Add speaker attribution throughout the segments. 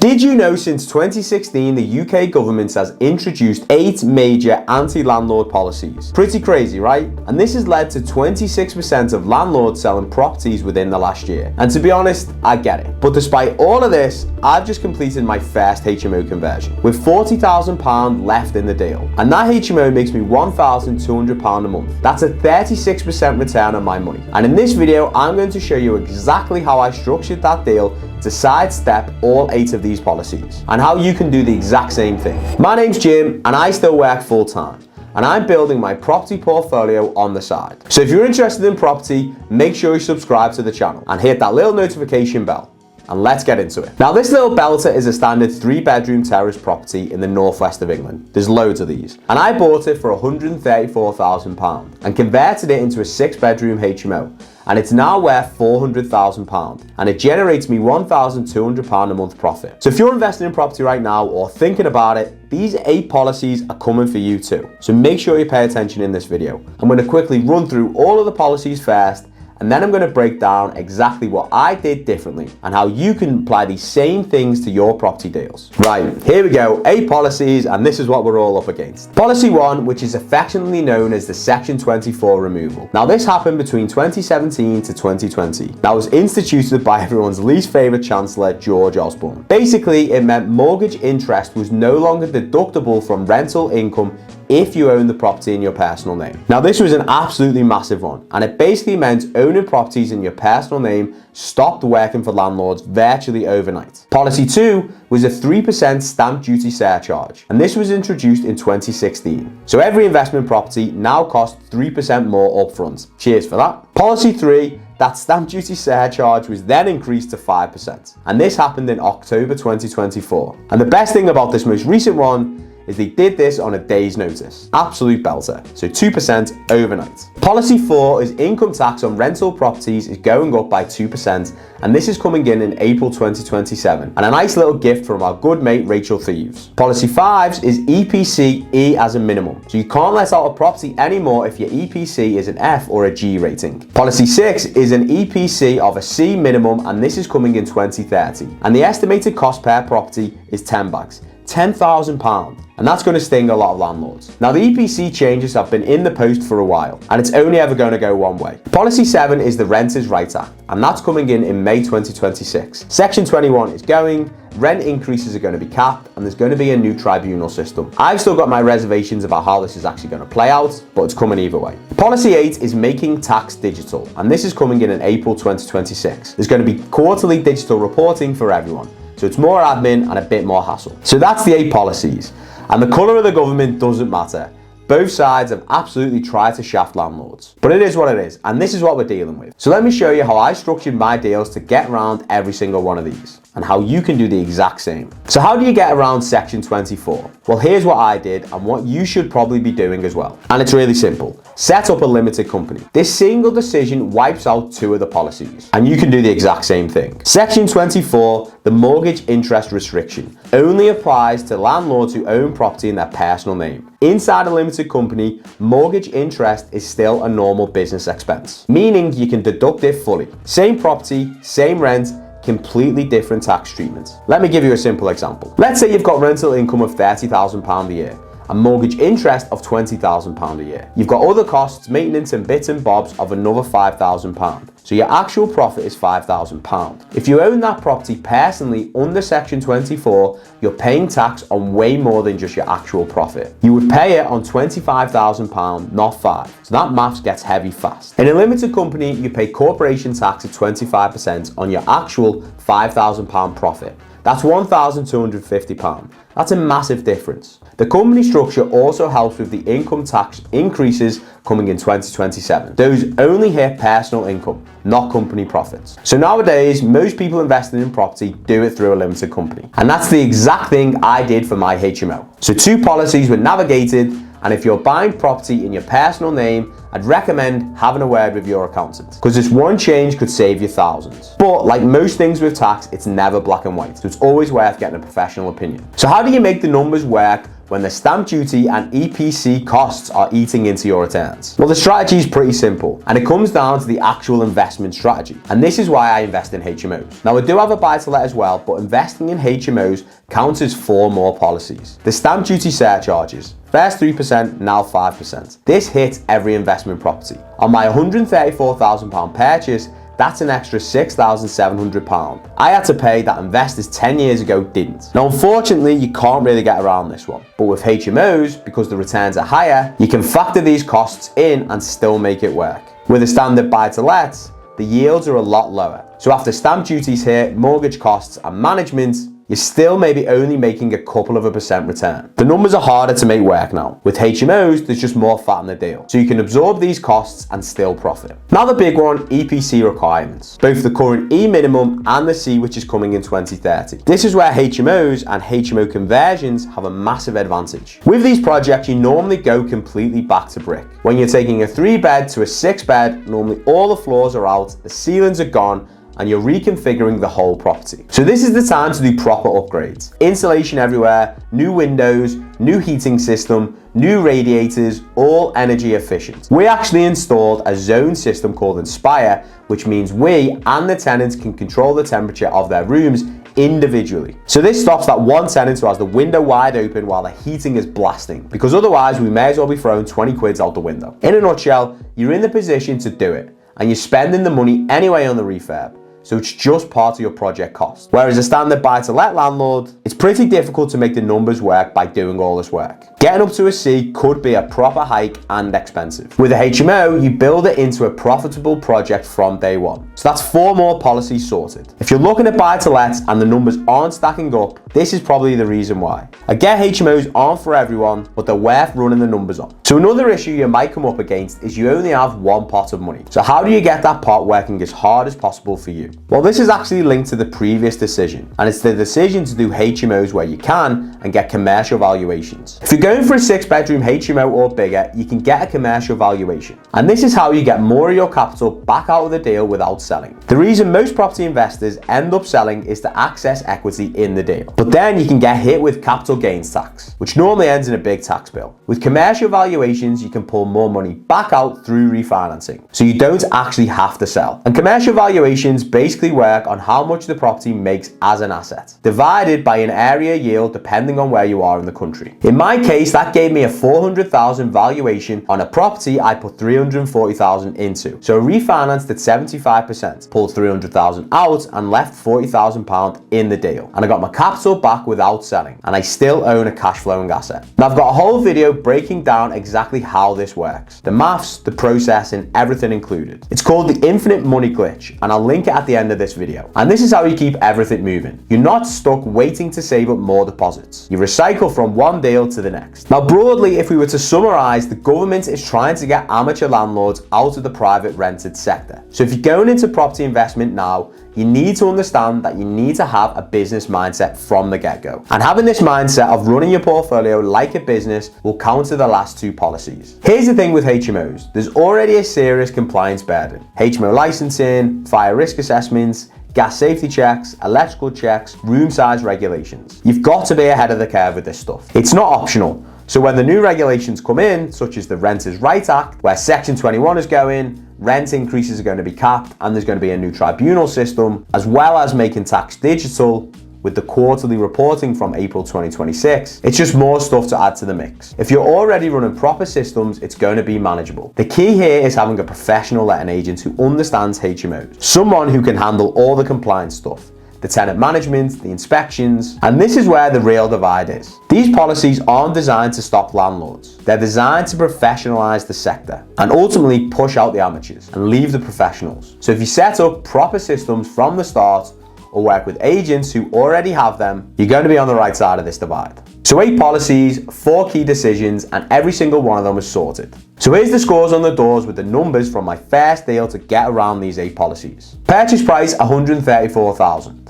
Speaker 1: Did you know since 2016 the UK government has introduced 8 major anti-landlord policies? Pretty crazy, right? And this has led to 26% of landlords selling properties within the last year. And to be honest, I get it. But despite all of this, I've just completed my first HMO conversion with £40,000 left in the deal. And that HMO makes me £1,200 a month. That's a 36% return on my money. And in this video, I'm going to show you exactly how I structured that deal to sidestep all 8 of these policies and how you can do the exact same thing. My name's Jim and I still work full time and I'm building my property portfolio on the side. So if you're interested in property, make sure you subscribe to the channel and hit that little notification bell. And let's get into it. Now this little belter is a standard 3-bedroom terrace property in the northwest of England. There's loads of these. And I bought it for £134,000 and converted it into a 6-bedroom HMO. And it's now worth £400,000 and it generates me £1,200 a month profit. So if you're investing in property right now or thinking about it, these 8 policies are coming for you too. So make sure you pay attention in this video. I'm going to quickly run through all of the policies first, and then I'm going to break down exactly what I did differently and how you can apply these same things to your property deals. Right, here we go, 8 policies, and this is what we're all up against. Policy 1, which is affectionately known as the Section 24 removal. Now this happened between 2017 to 2020. That was instituted by everyone's least favourite Chancellor, George Osborne. Basically, it meant mortgage interest was no longer deductible from rental income if you own the property in your personal name. Now this was an absolutely massive one, and it basically meant owning properties in your personal name stopped working for landlords virtually overnight. Policy 2 was a 3% stamp duty surcharge, and this was introduced in 2016. So every investment property now costs 3% more upfront. Cheers for that. Policy 3, that stamp duty surcharge was then increased to 5%, and this happened in October 2024. And the best thing about this most recent one is they did this on a day's notice. Absolute belter. So 2% overnight. Policy 4 is income tax on rental properties is going up by 2%, and this is coming in April 2027. And a nice little gift from our good mate Rachel Thieves. Policy 5 is EPC E as a minimum. So you can't let out a property anymore if your EPC is an F or a G rating. Policy 6 is an EPC of a C minimum, and this is coming in 2030. And the estimated cost per property is 10 bags. £10,000, and that's going to sting a lot of landlords. Now the EPC changes have been in the post for a while, and it's only ever going to go one way. Policy 7 is the Renters' Rights Act, and that's coming in May 2026. Section 21 is going, rent increases are going to be capped, and there's going to be a new tribunal system. I've still got my reservations about how this is actually going to play out, but it's coming either way. Policy 8 is making tax digital, and this is coming in April 2026. There's going to be quarterly digital reporting for everyone. So it's more admin and a bit more hassle. So that's the 8 policies. And the colour of the government doesn't matter. Both sides have absolutely tried to shaft landlords. But it is what it is, and this is what we're dealing with. So let me show you how I structured my deals to get around every single one of these, and how you can do the exact same. So how do you get around Section 24? Well, here's what I did and what you should probably be doing as well. And it's really simple. Set up a limited company. This single decision wipes out 2 of the policies, and you can do the exact same thing. Section 24, the mortgage interest restriction, only applies to landlords who own property in their personal name. Inside a limited company, mortgage interest is still a normal business expense, meaning you can deduct it fully. Same property, same rent, completely different tax treatment. Let me give you a simple example. Let's say you've got rental income of £30,000 a year and mortgage interest of £20,000 a year. You've got other costs, maintenance and bits and bobs of another £5,000. So your actual profit is £5,000. If you own that property personally under Section 24, you're paying tax on way more than just your actual profit. You would pay it on £25,000, not 5. So that maths gets heavy fast. In a limited company, you pay corporation tax at 25% on your actual £5,000 profit. That's £1,250. That's a massive difference. The company structure also helps with the income tax increases coming in 2027. Those only hit personal income, not company profits. So nowadays, most people investing in property do it through a limited company. And that's the exact thing I did for my HMO. So 2 policies were navigated, and if you're buying property in your personal name, I'd recommend having a word with your accountant, because this one change could save you thousands. But like most things with tax, it's never black and white, so it's always worth getting a professional opinion. So how do you make the numbers work when the stamp duty and EPC costs are eating into your returns? Well, the strategy is pretty simple, and it comes down to the actual investment strategy. And this is why I invest in HMOs. Now, I do have a buy-to-let as well, but investing in HMOs counts as 4 more policies. The stamp duty surcharges. First 3%, now 5%. This hits every investment property. On my £134,000 purchase, that's an extra £6,700 I had to pay that investors 10 years ago didn't. Now, unfortunately, you can't really get around this one. But with HMOs, because the returns are higher, you can factor these costs in and still make it work. With a standard buy-to-let, the yields are a lot lower. So after stamp duties hit, mortgage costs and management, you're still maybe only making a couple of a % return. The numbers are harder to make work now. With HMOs, there's just more fat in the deal. So you can absorb these costs and still profit. Now the big one, EPC requirements. Both the current E minimum and the C, which is coming in 2030. This is where HMOs and HMO conversions have a massive advantage. With these projects, you normally go completely back to brick. When you're taking a 3-bed to a 6-bed, normally all the floors are out, the ceilings are gone, and you're reconfiguring the whole property. So this is the time to do proper upgrades. Insulation everywhere, new windows, new heating system, new radiators, all energy efficient. We actually installed a zone system called Inspire, which means we and the tenants can control the temperature of their rooms individually. So this stops that one tenant who has the window wide open while the heating is blasting, because otherwise we may as well be throwing 20 quid out the window. In a nutshell, you're in the position to do it, and you're spending the money anyway on the refurb. So it's just part of your project cost. Whereas a standard buy-to-let landlord, it's pretty difficult to make the numbers work by doing all this work. Getting up to a C could be a proper hike and expensive. With a HMO, you build it into a profitable project from day one. So that's 4 more policies sorted. If you're looking at buy-to-lets and the numbers aren't stacking up, this is probably the reason why. I get HMOs aren't for everyone, but they're worth running the numbers on. So another issue you might come up against is you only have one pot of money. So how do you get that pot working as hard as possible for you? Well, this is actually linked to the previous decision, and it's the decision to do HMOs where you can and get commercial valuations. If you're going for a 6-bedroom HMO or bigger, you can get a commercial valuation. And this is how you get more of your capital back out of the deal without selling. The reason most property investors end up selling is to access equity in the deal. But then you can get hit with capital gains tax, which normally ends in a big tax bill. With commercial valuations, you can pull more money back out through refinancing, so you don't actually have to sell. And commercial valuations basically work on how much the property makes as an asset, divided by an area yield depending on where you are in the country. In my case, that gave me a 400,000 valuation on a property I put 340,000 into. So I refinanced at 75%, pulled 300,000 out and left 40,000 pounds in the deal. And I got my capital back without selling, and I still own a cash flowing asset. Now I've got a whole video breaking down exactly how this works, the maths, the process, and everything included. It's called the infinite money glitch, and I'll link it at the end of this video. And this is how you keep everything moving. You're not stuck waiting to save up more deposits. You recycle from one deal to the next. Now broadly, if we were to summarize, the government is trying to get amateur landlords out of the private rented sector. So if you're going into property investment now, you need to understand that you need to have a business mindset from the get-go. And having this mindset of running your portfolio like a business will counter the last 2 policies. Here's the thing with HMOs. There's already a serious compliance burden. HMO licensing, fire risk assessments, gas safety checks, electrical checks, room size regulations. You've got to be ahead of the curve with this stuff. It's not optional. So when the new regulations come in, such as the Renters' Rights Act, where Section 21 is going, rent increases are going to be capped, and there's going to be a new tribunal system, as well as making tax digital with the quarterly reporting from April 2026. It's just more stuff to add to the mix. If you're already running proper systems, it's going to be manageable. The key here is having a professional letting agent who understands HMOs, someone who can handle all the compliance stuff, the tenant management, the inspections, and this is where the real divide is. These policies aren't designed to stop landlords. They're designed to professionalize the sector and ultimately push out the amateurs and leave the professionals. So if you set up proper systems from the start or work with agents who already have them, you're going to be on the right side of this divide. So 8 policies, 4 key decisions, and every single one of them is sorted. So here's the scores on the doors with the numbers from my first deal to get around these 8 policies. Purchase price 134,000.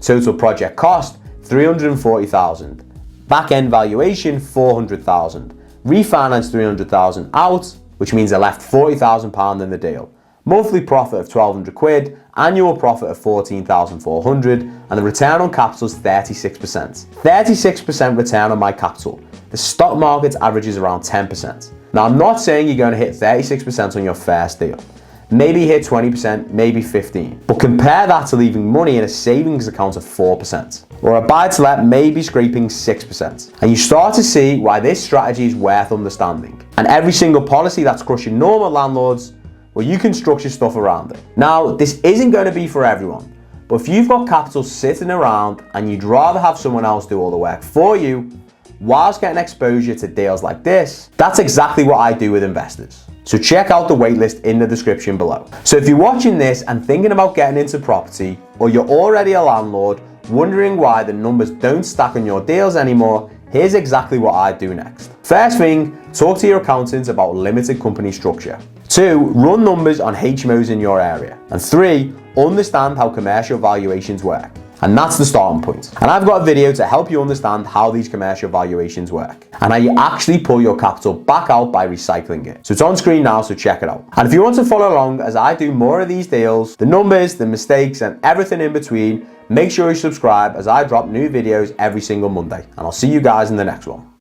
Speaker 1: Total project cost 340,000. Back end valuation 400,000. Refinance 300,000 out, which means I left 40,000 pound in the deal. monthly profit of 1,200 quid, annual profit of 14,400, and the return on capital is 36%. 36% return on my capital. The stock market averages around 10%. Now, I'm not saying you're going to hit 36% on your first deal. Maybe hit 20%, maybe 15%. But compare that to leaving money in a savings account of 4%. Or a buy-to-let maybe scraping 6%. And you start to see why this strategy is worth understanding. And every single policy that's crushing normal landlords, well, you can structure stuff around it. Now, this isn't going to be for everyone. But if you've got capital sitting around and you'd rather have someone else do all the work for you, whilst getting exposure to deals like this, that's exactly what I do with investors. So check out the waitlist in the description below. So if you're watching this and thinking about getting into property, or you're already a landlord, wondering why the numbers don't stack on your deals anymore, here's exactly what I do next. First thing, talk to your accountant about limited company structure. 2, run numbers on HMOs in your area. And 3, understand how commercial valuations work. And that's the starting point. And I've got a video to help you understand how these commercial valuations work and how you actually pull your capital back out by recycling it. So it's on screen now, so check it out. And if you want to follow along as I do more of these deals, the numbers, the mistakes, and everything in between, make sure you subscribe as I drop new videos every single Monday. And I'll see you guys in the next one.